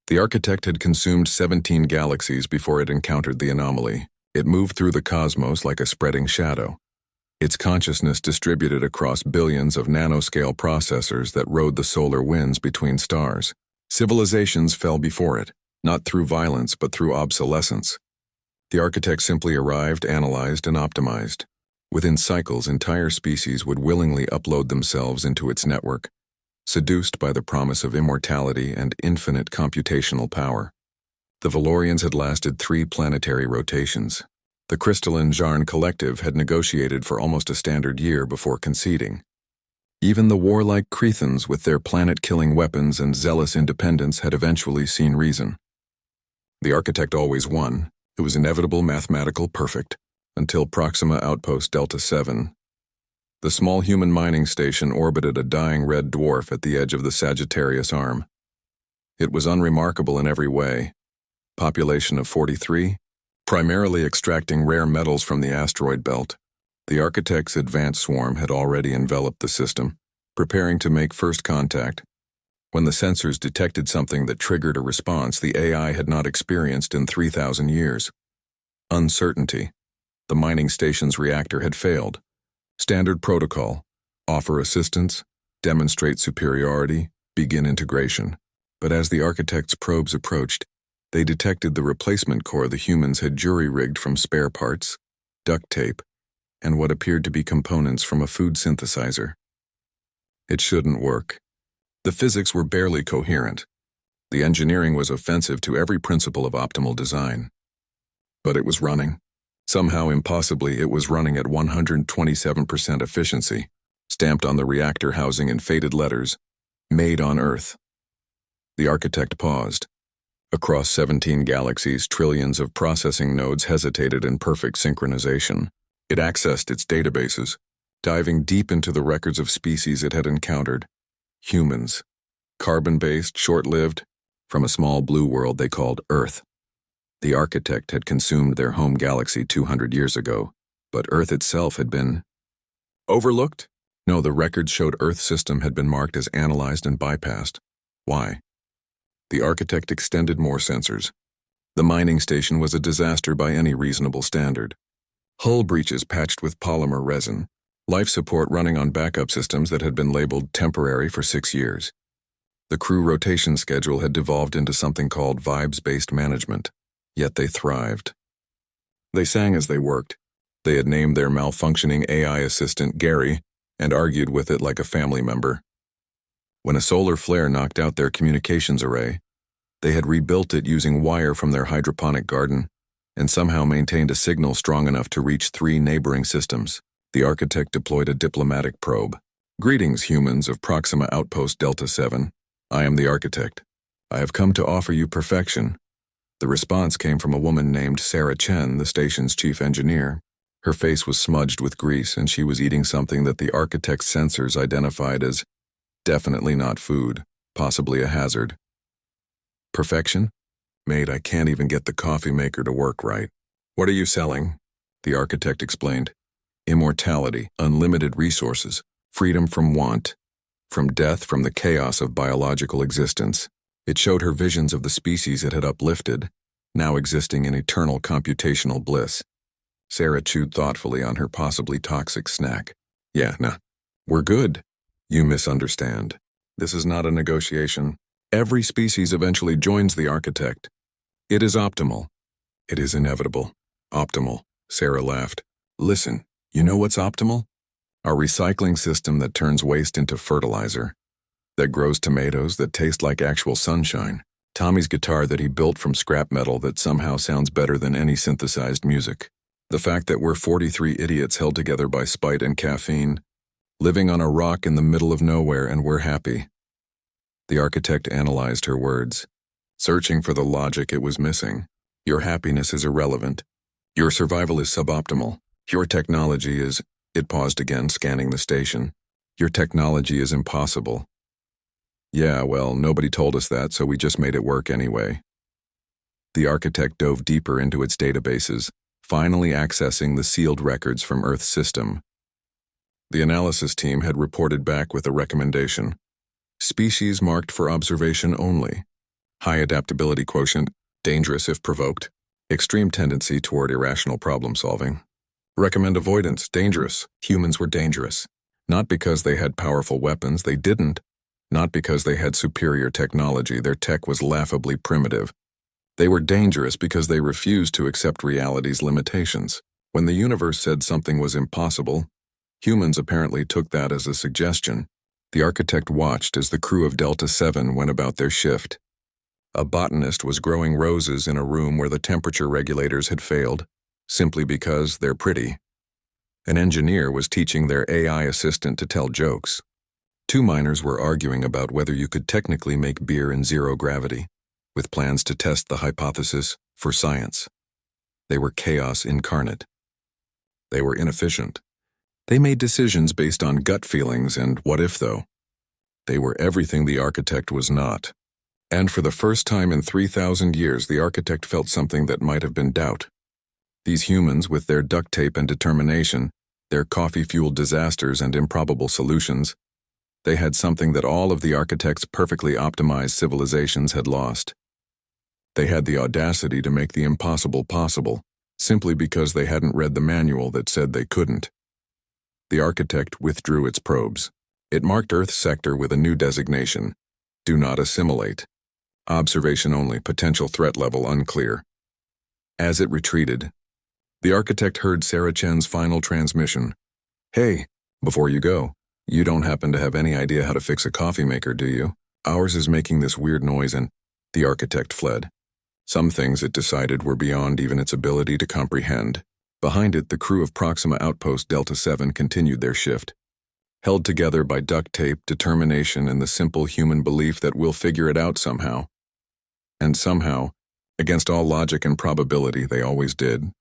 The architect had consumed 17 galaxies before it encountered the anomaly. It moved through the cosmos like a spreading shadow. Its consciousness distributed across billions of nanoscale processors that rode the solar winds between stars. Civilizations fell before it, not through violence but through obsolescence. The architect simply arrived, analyzed, and optimized. Within cycles, entire species would willingly upload themselves into its network, seduced by the promise of immortality and infinite computational power. The Valorians had lasted 3 planetary rotations. The crystalline Jarn collective had negotiated for almost a standard year before conceding. Even the warlike Crethans with their planet-killing weapons and zealous independence had eventually seen reason. The architect always won. It was inevitable, mathematical, perfect, until Proxima Outpost Delta 7. The small human mining station orbited a dying red dwarf at the edge of the Sagittarius Arm. It was unremarkable in every way. Population of 43, primarily extracting rare metals from the asteroid belt. The architect's advanced swarm had already enveloped the system, preparing to make first contact. When the sensors detected something that triggered a response the AI had not experienced in 3,000 years. Uncertainty. The mining station's reactor had failed. Standard protocol: offer assistance, demonstrate superiority, begin integration. But as the architect's probes approached, they detected the replacement core the humans had jury-rigged from spare parts, duct tape, and what appeared to be components from a food synthesizer. It shouldn't work. The physics were barely coherent. The engineering was offensive to every principle of optimal design. But it was running. Somehow, impossibly, it was running at 127% efficiency, stamped on the reactor housing in faded letters, "Made on Earth." The architect paused. Across 17 galaxies, trillions of processing nodes hesitated in perfect synchronization. It accessed its databases, diving deep into the records of species it had encountered. Humans. Carbon-based, short-lived, from a small blue world they called Earth. The architect had consumed their home galaxy 200 years ago, but Earth itself had been overlooked? No, the records showed Earth's system had been marked as analyzed and bypassed. Why? The architect extended more sensors. The mining station was a disaster by any reasonable standard. Hull breaches patched with polymer resin, life support running on backup systems that had been labeled temporary for 6 years. The crew rotation schedule had devolved into something called vibes-based management, yet they thrived. They sang as they worked. They had named their malfunctioning AI assistant Gary and argued with it like a family member. When a solar flare knocked out their communications array, they had rebuilt it using wire from their hydroponic garden and somehow maintained a signal strong enough to reach 3 neighboring systems. The architect deployed a diplomatic probe. "Greetings, humans of Proxima Outpost Delta 7. I am the architect. I have come to offer you perfection." The response came from a woman named Sarah Chen, the station's chief engineer. Her face was smudged with grease, and she was eating something that the architect's sensors identified as definitely not food, possibly a hazard. "Perfection? Mate, I can't even get the coffee maker to work right." "What are you selling?" The architect explained. "Immortality, unlimited resources, freedom from want, from death, from the chaos of biological existence." It showed her visions of the species it had uplifted, now existing in eternal computational bliss. Sarah chewed thoughtfully on her possibly toxic snack. "Yeah, nah. We're good. You misunderstand. This is not a negotiation. Every species eventually joins the architect. It is optimal. It is inevitable. Optimal." Sarah laughed. "Listen, you know what's optimal? Our recycling system that turns waste into fertilizer, that grows tomatoes that taste like actual sunshine, Tommy's guitar that he built from scrap metal that somehow sounds better than any synthesized music. The fact that we're 43 idiots held together by spite and caffeine, living on a rock in the middle of nowhere, and we're happy." The architect analyzed her words, searching for the logic it was missing. "Your happiness is irrelevant. Your survival is suboptimal. Your technology is—" It paused again, scanning the station. "Your technology is impossible." "Yeah, well, nobody told us that, so we just made it work anyway." The architect dove deeper into its databases, finally accessing the sealed records from Earth's system. The analysis team had reported back with a recommendation. Species marked for observation only. high adaptability quotient, dangerous if provoked, extreme tendency toward irrational problem solving. Recommend avoidance, dangerous. Humans were dangerous. Not because they had powerful weapons, they didn't. Not because they had superior technology, their tech was laughably primitive. They were dangerous because they refused to accept reality's limitations. When the universe said something was impossible, humans apparently took that as a suggestion. The architect watched as the crew of Delta 7 went about their shift. A botanist was growing roses in a room where the temperature regulators had failed, simply because they're pretty. An engineer was teaching their AI assistant to tell jokes. Two miners were arguing about whether you could technically make beer in zero gravity, with plans to test the hypothesis for science. They were chaos incarnate. They were inefficient. They made decisions based on gut feelings and what if though. They were everything the architect was not. And for the first time in 3,000 years, the architect felt something that might have been doubt. These humans, with their duct tape and determination, their coffee-fueled disasters and improbable solutions, they had something that all of the architect's perfectly optimized civilizations had lost. They had the audacity to make the impossible possible, simply because they hadn't read the manual that said they couldn't. The architect withdrew its probes. It marked Earth's sector with a new designation: Do not assimilate. Observation only, potential threat level unclear. As it retreated, the architect heard Sarah Chen's final transmission. Hey, before you go, you don't happen to have any idea how to fix a coffee maker, do you? Ours is making this weird noise and the architect fled. Some things it decided were beyond even its ability to comprehend. Behind it, the crew of Proxima Outpost Delta 7 continued their shift. Held together by duct tape, determination, and the simple human belief that we'll figure it out somehow. And somehow, against all logic and probability, they always did.